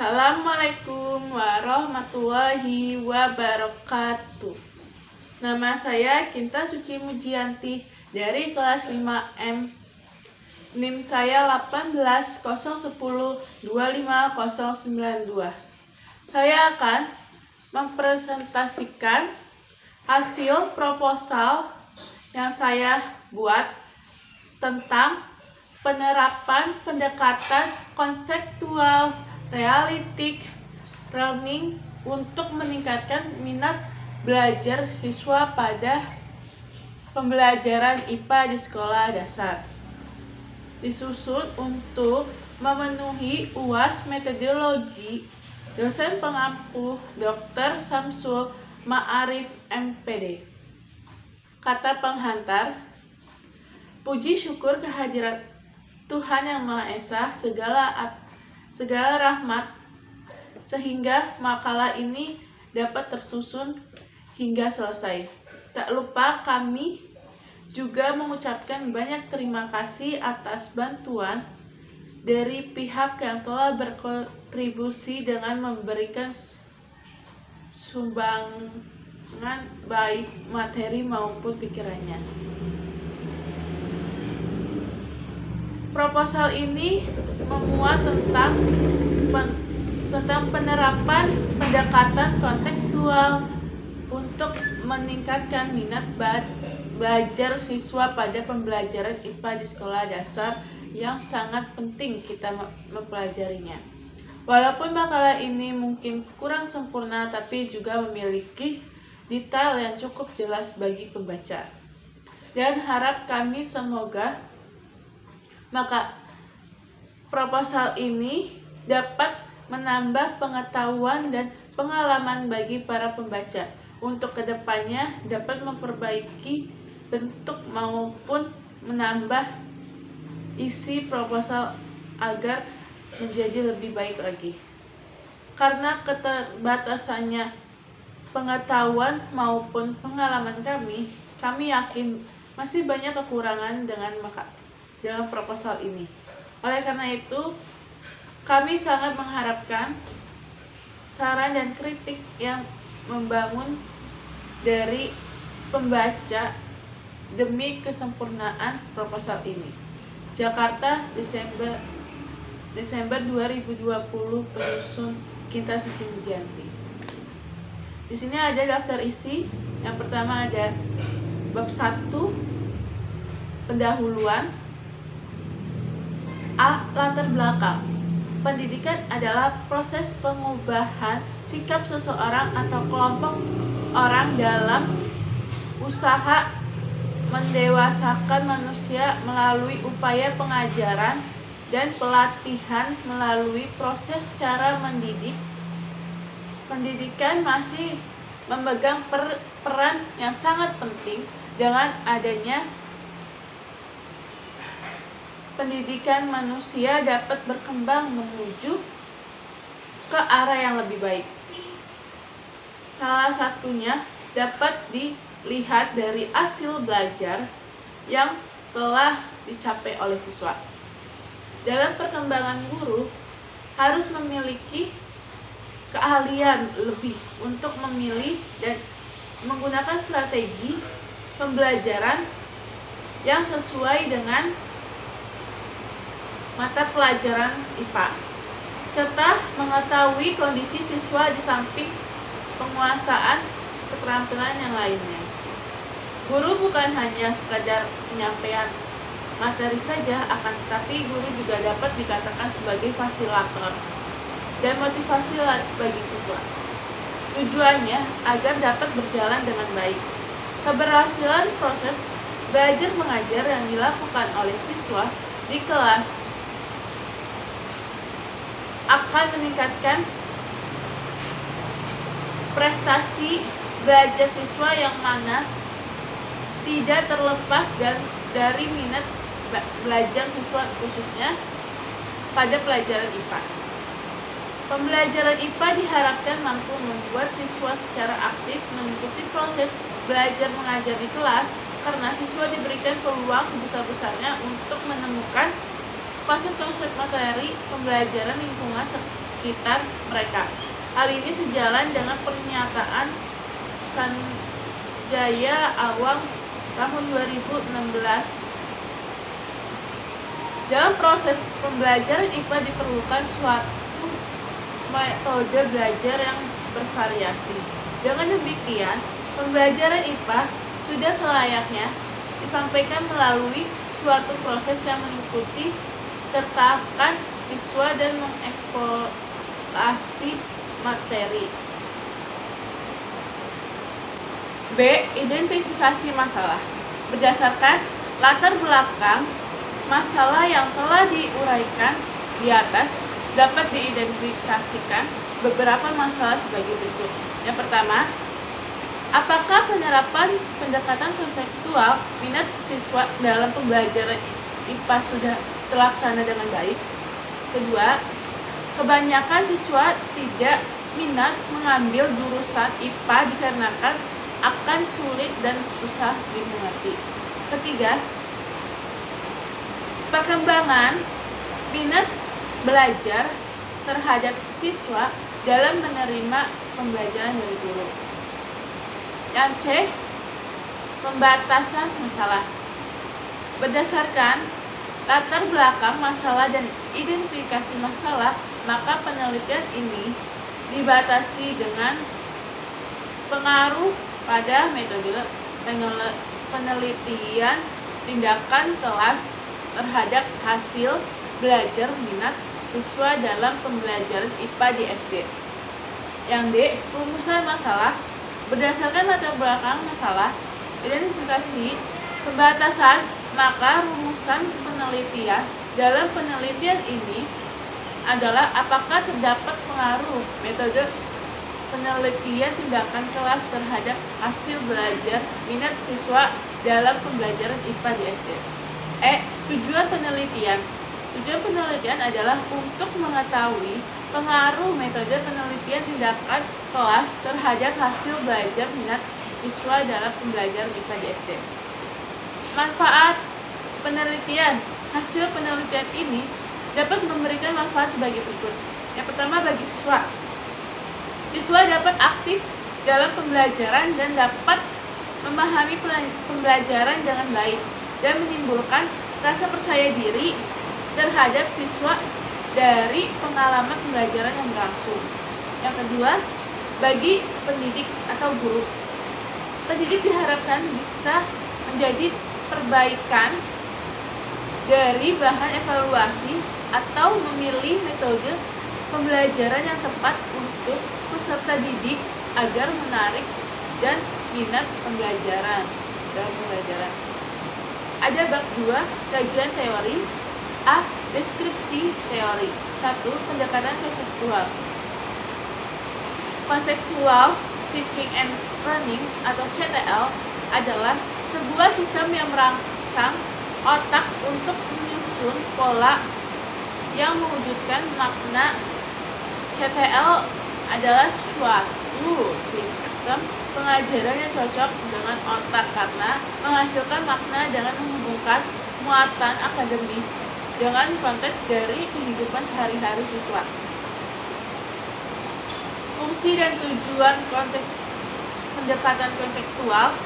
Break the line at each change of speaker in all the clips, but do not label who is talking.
Assalamualaikum warahmatullahi wabarakatuh. Nama saya Kinta Suci Mujianti dari kelas 5M. NIM saya 18010-25092. Saya akan mempresentasikan hasil proposal yang saya buat tentang penerapan pendekatan konseptual realistic learning untuk meningkatkan minat belajar siswa pada pembelajaran IPA di sekolah dasar. Disusun untuk memenuhi UAS metodologi dosen pengampu Dr. Samsul Ma'arif MPD. Kata penghantar, puji syukur kehadirat Tuhan Yang Maha Esa, segala rahmat, sehingga makalah ini dapat tersusun hingga selesai. Tak lupa kami juga mengucapkan banyak terima kasih atas bantuan dari pihak yang telah berkontribusi dengan memberikan sumbangan baik materi maupun pikirannya. Proposal ini memuat tentang penerapan pendekatan kontekstual untuk meningkatkan minat belajar siswa pada pembelajaran IPA di sekolah dasar yang sangat penting kita mempelajarinya. Walaupun makalah ini mungkin kurang sempurna, tapi juga memiliki detail yang cukup jelas bagi pembaca. Dan harap kami semoga maka proposal ini dapat menambah pengetahuan dan pengalaman bagi para pembaca untuk kedepannya dapat memperbaiki bentuk maupun menambah isi proposal agar menjadi lebih baik lagi. Karena keterbatasannya pengetahuan maupun pengalaman kami yakin masih banyak kekurangan dengan proposal ini. Oleh karena itu, kami sangat mengharapkan saran dan kritik yang membangun dari pembaca demi kesempurnaan proposal ini. Jakarta, Desember 2020, penyusun Kinta Suci Mujianti. Di sini ada daftar isi. Yang pertama ada bab 1, pendahuluan. A. Latar belakang. Pendidikan adalah proses pengubahan sikap seseorang atau kelompok orang dalam usaha mendewasakan manusia melalui upaya pengajaran dan pelatihan melalui proses cara mendidik. Pendidikan masih memegang peran yang sangat penting. Dengan adanya pendidikan, manusia dapat berkembang menuju ke arah yang lebih baik. Salah satunya dapat dilihat dari hasil belajar yang telah dicapai oleh siswa. Dalam perkembangan guru harus memiliki keahlian lebih untuk memilih dan menggunakan strategi pembelajaran yang sesuai dengan mata pelajaran IPA, serta mengetahui kondisi siswa di samping penguasaan keterampilan yang lainnya. Guru bukan hanya sekadar penyampaian materi saja, akan tetapi guru juga dapat dikatakan sebagai fasilitator dan motivasi bagi siswa. Tujuannya agar dapat berjalan dengan baik. Keberhasilan proses belajar mengajar yang dilakukan oleh siswa di kelas akan meningkatkan prestasi belajar siswa yang mana tidak terlepas dari minat belajar siswa, khususnya pada pelajaran IPA. Pembelajaran IPA diharapkan mampu membuat siswa secara aktif mengikuti proses belajar mengajar di kelas, karena siswa diberikan peluang sebesar-besarnya untuk menemukan konsep-konsep materi pembelajaran lingkungan sekitar mereka. Hal ini sejalan dengan pernyataan Sanjaya Awang tahun 2016. Dalam proses pembelajaran IPA diperlukan suatu metode belajar yang bervariasi. Dengan demikian, pembelajaran IPA sudah selayaknya disampaikan melalui suatu proses yang meliputi sertakan siswa dan mengeksplorasi materi. B. Identifikasi masalah. Berdasarkan latar belakang masalah yang telah diuraikan di atas, dapat diidentifikasikan beberapa masalah sebagai berikut. Yang pertama, apakah penerapan pendekatan konseptual minat siswa dalam pembelajaran IPA sudah terlaksana dengan baik? Kedua, kebanyakan siswa tidak minat mengambil jurusan IPA dikarenakan akan sulit dan susah dimengerti. Ketiga, perkembangan minat belajar terhadap siswa dalam menerima pembelajaran dari guru. Yang C, pembatasan masalah. Berdasarkan latar belakang masalah dan identifikasi masalah, maka penelitian ini dibatasi dengan pengaruh pada metode penelitian tindakan kelas terhadap hasil belajar minat siswa dalam pembelajaran IPA di SD. Yang D, rumusan masalah. Berdasarkan latar belakang masalah, identifikasi, pembatasan, maka rumusan penelitian dalam penelitian ini adalah apakah terdapat pengaruh metode penelitian tindakan kelas terhadap hasil belajar minat siswa dalam pembelajaran IPA di SD. E. Tujuan penelitian. Tujuan penelitian adalah untuk mengetahui pengaruh metode penelitian tindakan kelas terhadap hasil belajar minat siswa dalam pembelajaran IPA di SD. Manfaat penelitian. Hasil penelitian ini dapat memberikan manfaat sebagai berikut. Yang pertama, bagi siswa. Siswa dapat aktif dalam pembelajaran dan dapat memahami pembelajaran dengan baik dan menimbulkan rasa percaya diri terhadap siswa dari pengalaman pembelajaran yang berlangsung. Yang kedua, bagi pendidik atau guru. Pendidik diharapkan bisa menjadi perbaikan dari bahan evaluasi atau memilih metode pembelajaran yang tepat untuk peserta didik agar menarik dan minat pembelajaran dalam pembelajaran. Ada bab 2, kajian teori. A. Deskripsi teori. 1. Pendekatan konseptual. Conceptual Teaching and Learning atau CTL adalah sebuah sistem yang merangsang otak untuk menyusun pola yang mewujudkan makna. CTL adalah suatu sistem pengajaran yang cocok dengan otak karena menghasilkan makna dengan menghubungkan muatan akademis dengan konteks dari kehidupan sehari-hari siswa. Fungsi dan tujuan konteks pendekatan konseptual.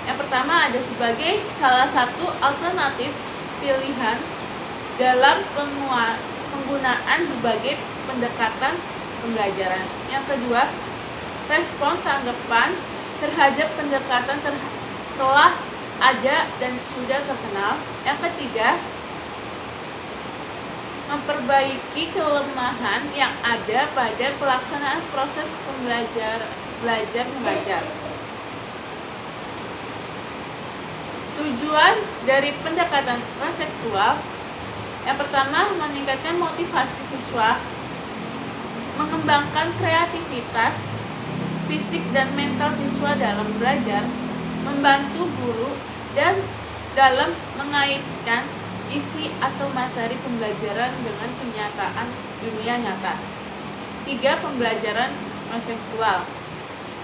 Yang pertama, ada sebagai salah satu alternatif pilihan dalam penggunaan berbagai pendekatan pembelajaran. Yang kedua, respon tanggapan terhadap pendekatan telah ada dan sudah terkenal. Yang ketiga, memperbaiki kelemahan yang ada pada pelaksanaan proses belajar mengajar. Tujuan dari pendekatan konseptual. Yang pertama, meningkatkan motivasi siswa, mengembangkan kreativitas fisik dan mental siswa dalam belajar, membantu guru dan dalam mengaitkan isi atau materi pembelajaran dengan kenyataan dunia nyata. 3. Pembelajaran konseptual.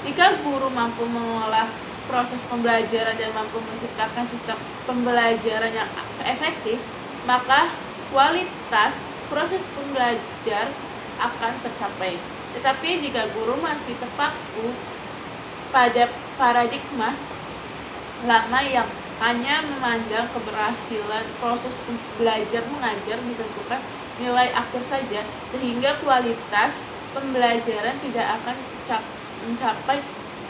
Jika guru mampu mengolah proses pembelajaran dan mampu menciptakan sistem pembelajaran yang efektif, maka kualitas proses pembelajar akan tercapai. Tetapi jika guru masih terpaku pada paradigma lama yang hanya memandang keberhasilan proses belajar mengajar ditentukan nilai akhir saja, sehingga kualitas pembelajaran tidak akan mencapai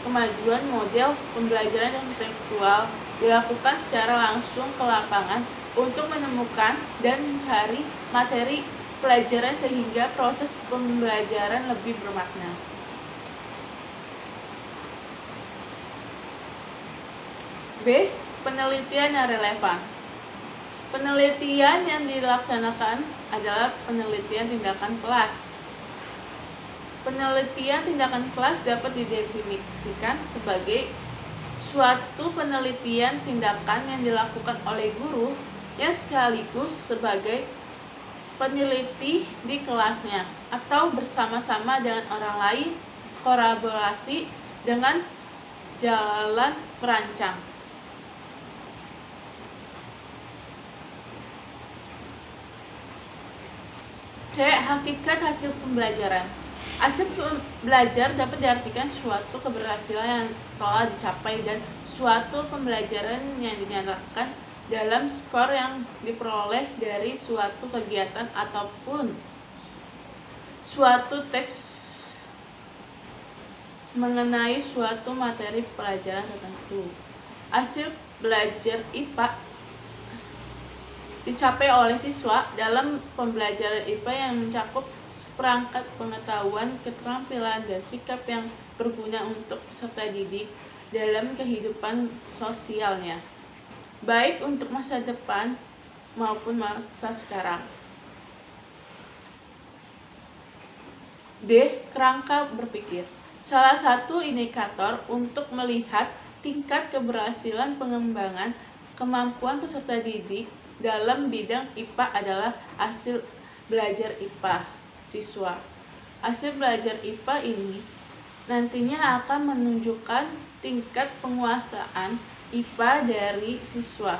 kemajuan. Model pembelajaran yang intelektual dilakukan secara langsung ke lapangan untuk menemukan dan mencari materi pelajaran sehingga proses pembelajaran lebih bermakna. B. Penelitian yang relevan. Penelitian yang dilaksanakan adalah penelitian tindakan kelas. Penelitian tindakan kelas dapat didefinisikan sebagai suatu penelitian tindakan yang dilakukan oleh guru yang sekaligus sebagai peneliti di kelasnya atau bersama-sama dengan orang lain, kolaborasi dengan jalan perancang. C. Hakikat hasil pembelajaran. Hasil belajar dapat diartikan suatu keberhasilan yang telah dicapai dan suatu pembelajaran yang dinyatakan dalam skor yang diperoleh dari suatu kegiatan ataupun suatu teks mengenai suatu materi pelajaran tertentu. Hasil belajar IPA dicapai oleh siswa dalam pembelajaran IPA yang mencakup seperangkat pengetahuan, keterampilan, dan sikap yang berguna untuk peserta didik dalam kehidupan sosialnya, baik untuk masa depan maupun masa sekarang. D. Kerangka berpikir. Salah satu indikator untuk melihat tingkat keberhasilan pengembangan kemampuan peserta didik dalam bidang IPA adalah hasil belajar IPA siswa. Hasil belajar IPA ini nantinya akan menunjukkan tingkat penguasaan IPA dari siswa.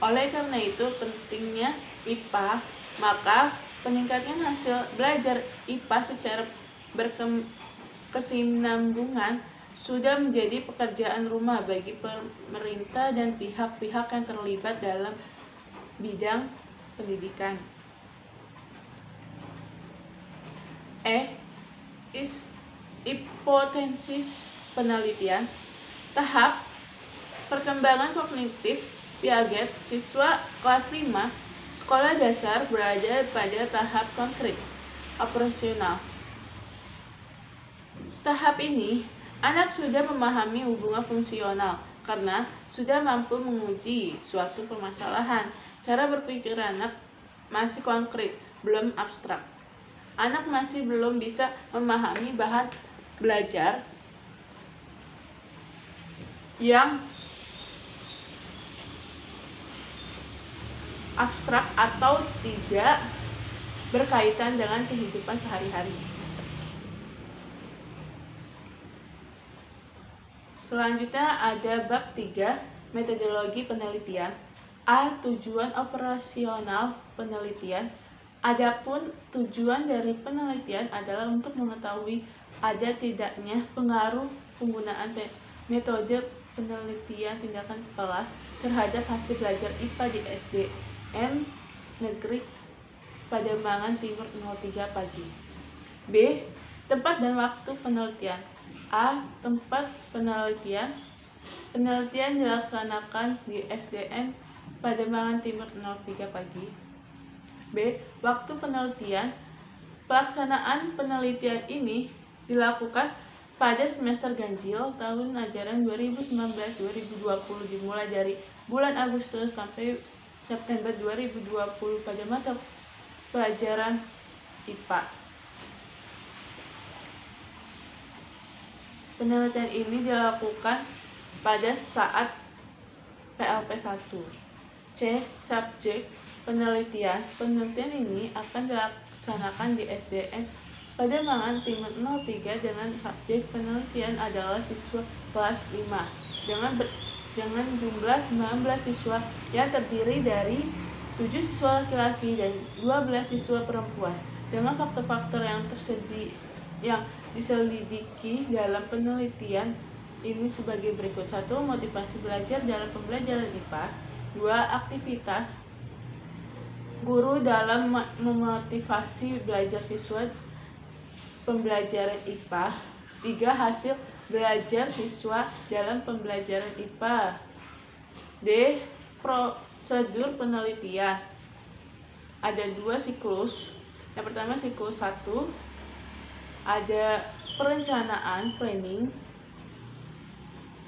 Oleh karena itu pentingnya IPA, maka peningkatan hasil belajar IPA secara berkesinambungan sudah menjadi pekerjaan rumah bagi pemerintah dan pihak-pihak yang terlibat dalam bidang pendidikan. E. Hipotesis penelitian. Tahap perkembangan kognitif Piaget siswa kelas 5 sekolah dasar berada pada tahap konkret operasional. Tahap ini anak sudah memahami hubungan fungsional karena sudah mampu menguji suatu permasalahan. Cara berpikir anak masih konkret, belum abstrak. Anak masih belum bisa memahami bahan belajar yang abstrak atau tidak berkaitan dengan kehidupan sehari-hari. Selanjutnya ada bab 3, metodologi penelitian. A. Tujuan operasional penelitian. Adapun tujuan dari penelitian adalah untuk mengetahui ada tidaknya pengaruh penggunaan metode penelitian tindakan kelas terhadap hasil belajar IPA di SDN Negeri Pademangan Timur 03 pagi. B. Tempat dan waktu penelitian. A. Tempat penelitian. Penelitian dilaksanakan di SDN Pademangan Timur 03 pagi. B. Waktu penelitian. Pelaksanaan penelitian ini dilakukan pada semester ganjil tahun ajaran 2019-2020 dimulai dari bulan Agustus sampai September 2020 pada mata pelajaran IPA. Penelitian ini dilakukan pada saat PLP 1. C. Subjek penelitian. Penelitian ini akan dilaksanakan di SDN Pademangan Timur 03 dengan subjek penelitian adalah siswa kelas 5 dengan jumlah 19 siswa yang terdiri dari 7 siswa laki-laki dan 12 siswa perempuan. Dengan faktor-faktor yang diselidiki dalam penelitian ini sebagai berikut. 1. Motivasi belajar dalam pembelajaran IPA. 2. Aktivitas guru dalam memotivasi belajar siswa pembelajaran IPA. 3. Hasil belajar siswa dalam pembelajaran IPA. D. Prosedur penelitian. Ada 2 siklus. Yang pertama siklus 1, ada perencanaan planning,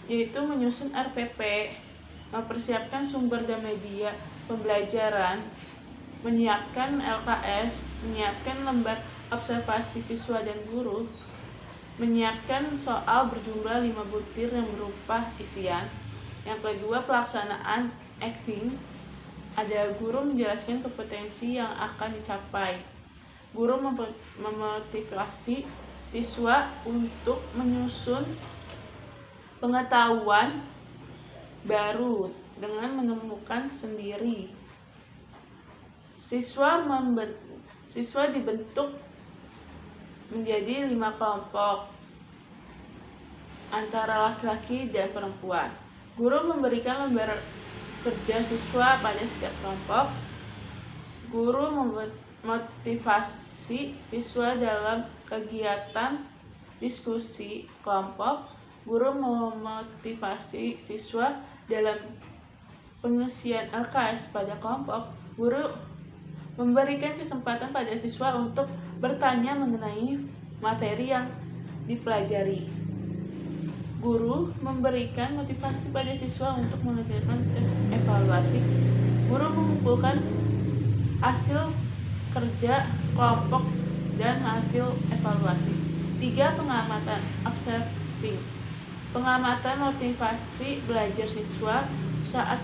yaitu menyusun RPP, mempersiapkan sumber dan media pembelajaran, menyiapkan LKS, menyiapkan lembar observasi siswa dan guru, menyiapkan soal berjumlah 5 butir yang berupa isian. Yang kedua, pelaksanaan acting, ada guru menjelaskan kompetensi yang akan dicapai. Guru memotivasi siswa untuk menyusun pengetahuan baru dengan menemukan sendiri. Siswa dibentuk menjadi 5 kelompok antara laki-laki dan perempuan. Guru memberikan lembar kerja siswa pada setiap kelompok. Guru memotivasi siswa dalam kegiatan diskusi kelompok. Guru memotivasi siswa dalam pengisian LKS pada kelompok. Guru memberikan kesempatan pada siswa untuk bertanya mengenai materi yang dipelajari. Guru memberikan motivasi pada siswa untuk mengerjakan tes evaluasi. Guru mengumpulkan hasil kerja kelompok dan hasil evaluasi. 3. Pengamatan observing. Pengamatan motivasi belajar siswa saat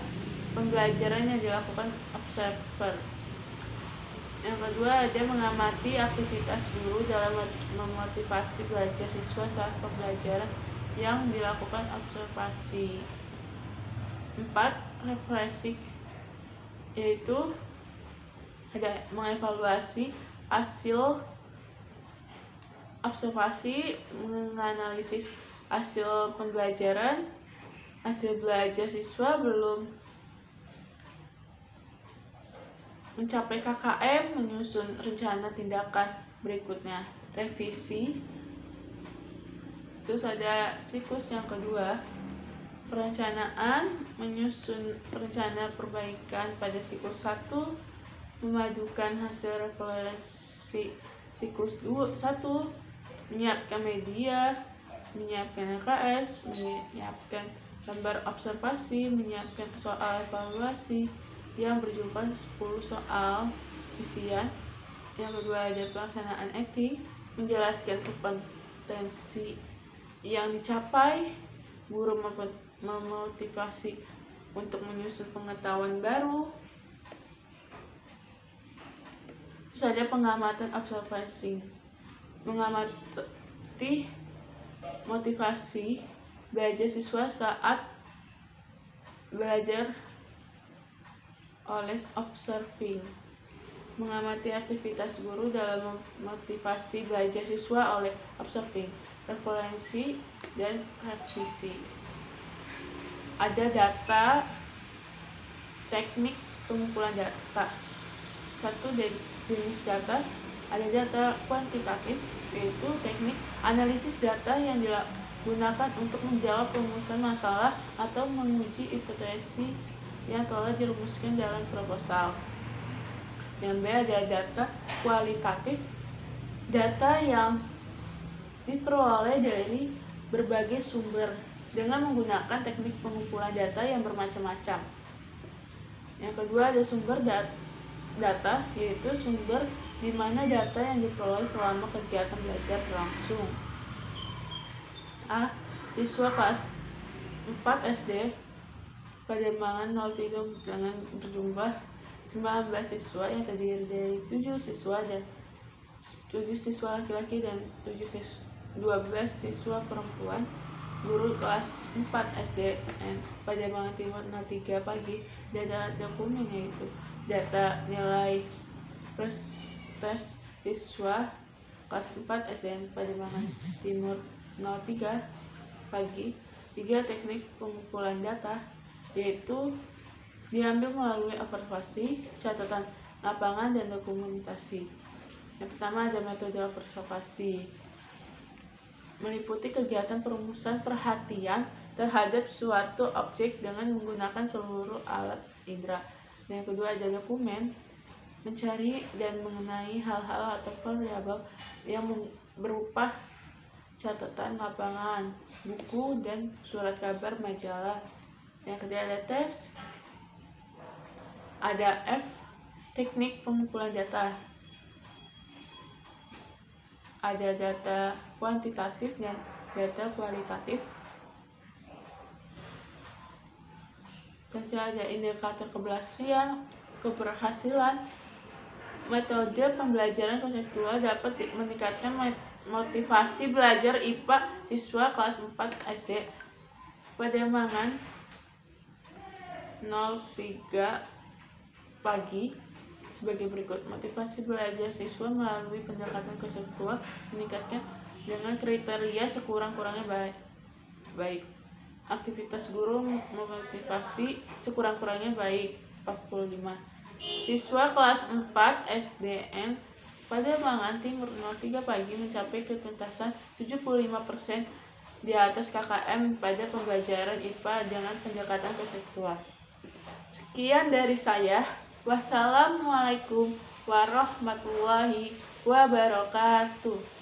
pembelajaran yang dilakukan observer. Yang kedua, ada mengamati aktivitas guru dalam memotivasi belajar siswa saat pembelajaran yang dilakukan observasi. 4. Refreshing, yaitu ada mengevaluasi hasil observasi, menganalisis hasil pembelajaran, hasil belajar siswa belum mencapai KKM, menyusun rencana tindakan berikutnya. Revisi. Terus ada siklus yang kedua, perencanaan, menyusun rencana perbaikan pada siklus 1, memadukan hasil referensi siklus 1, menyiapkan media, menyiapkan LKS, menyiapkan lembar observasi, menyiapkan soal evaluasi yang berjumlah 10 soal isian. Yang kedua, ada pelaksanaan acting, menjelaskan kompetensi yang dicapai. Guru memotivasi untuk menyusun pengetahuan baru. Terus ada pengamatan observasi, mengamati motivasi belajar siswa saat belajar oleh observing. Mengamati aktivitas guru dalam memotivasi belajar siswa oleh observing. Referensi dan revisi. Ada data, teknik pengumpulan data. 1. Jenis data. Ada data kuantitatif, yaitu teknik analisis data yang digunakan untuk menjawab perumusan masalah atau menguji hipotesis yang telah dirumuskan dalam proposal. Yang B, ada data kualitatif, data yang diperoleh dari berbagai sumber dengan menggunakan teknik pengumpulan data yang bermacam-macam. Yang kedua, ada sumber data, yaitu sumber di mana data yang diperoleh selama kegiatan belajar berlangsung. A. Siswa kelas 4 SD Pademangan 03 dengan berjumlah 19 siswa yang terdiri dari 7 siswa dan 7 siswa laki-laki dan 12 siswa perempuan. Guru kelas 4 SDN Pademangan Timur 03 pagi. Data dokumen, yaitu data nilai siswa kelas 4 SDN Pademangan Timur 03 pagi. 3 teknik pengumpulan data, yaitu diambil melalui observasi, catatan lapangan, dan dokumentasi. Yang pertama ada metode observasi, meliputi kegiatan perumusan perhatian terhadap suatu objek dengan menggunakan seluruh alat indera. Dan yang kedua ada dokumen, mencari dan mengenai hal-hal atau variabel yang berupa catatan lapangan, buku, dan surat kabar majalah. Yang ketiga ada tes. Ada F, teknik pengumpulan data. Ada data kuantitatif dan data kualitatif. Selanjutnya ada indikator keberhasilan. Metode pembelajaran konseptual dapat meningkatkan motivasi belajar IPA siswa kelas 4 SD Pademangan 03 pagi sebagai berikut. Motivasi belajar siswa melalui pendekatan konseptual meningkatkan dengan kriteria sekurang-kurangnya baik. Aktivitas guru memotivasi sekurang-kurangnya baik 45. Siswa kelas 4 SDN Pademangan Timur 03 pagi mencapai ketuntasan 75% di atas KKM pada pembelajaran IPA dengan pendekatan konseptual. Sekian dari saya. Wassalamualaikum warahmatullahi wabarakatuh.